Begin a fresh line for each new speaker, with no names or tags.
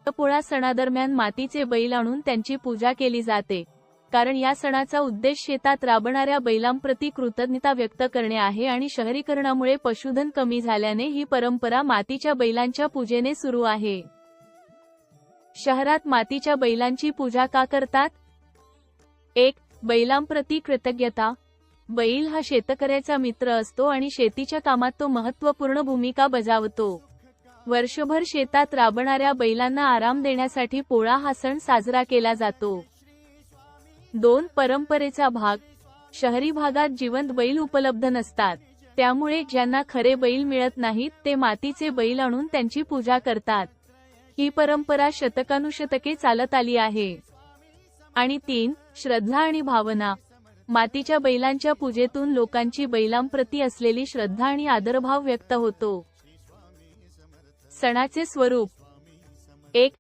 पोळा सणादरम्यान मातीचे बैल आणून त्यांची पूजा केली जाते, कारण या सणाचा उद्देश शेतात राबणाऱ्या बैलांप्रती कृतज्ञता व्यक्त करणे आहे आणि शहरीकरणामुळे पशुधन कमी झाल्याने ही परंपरा मातीच्या बैलांच्या पूजेने सुरू आहे. शहरात मातीच्या बैलांची पूजा का करतात? 1. बैलांप्रती कृतज्ञता. बैल हा शेतकऱ्याचा मित्र असतो आणि शेतीच्या कामात तो महत्त्वपूर्ण भूमिका बजावतो. वर्षभर शेतात राबणाऱ्या बैलांना आराम देण्यासाठी पोळा हा सण साजरा केला जातो. 2. परंपरेचा भाग. शहरी भागात जिवंत बैल उपलब्ध नसतात, त्यामुळे ज्यांना खरे बैल मिळत नाहीत ते मातीचे बैल आणून त्यांची पूजा करतात. ही परंपरा शतकानुशतके चालत आली आहे. आणि 3. श्रद्धा आणि भावना. मातीच्या बैलांच्या पूजेतून लोकांची बैलांप्रती असलेली श्रद्धा आणि आदरभाव व्यक्त होतो. सणाचे स्वरूप. 1.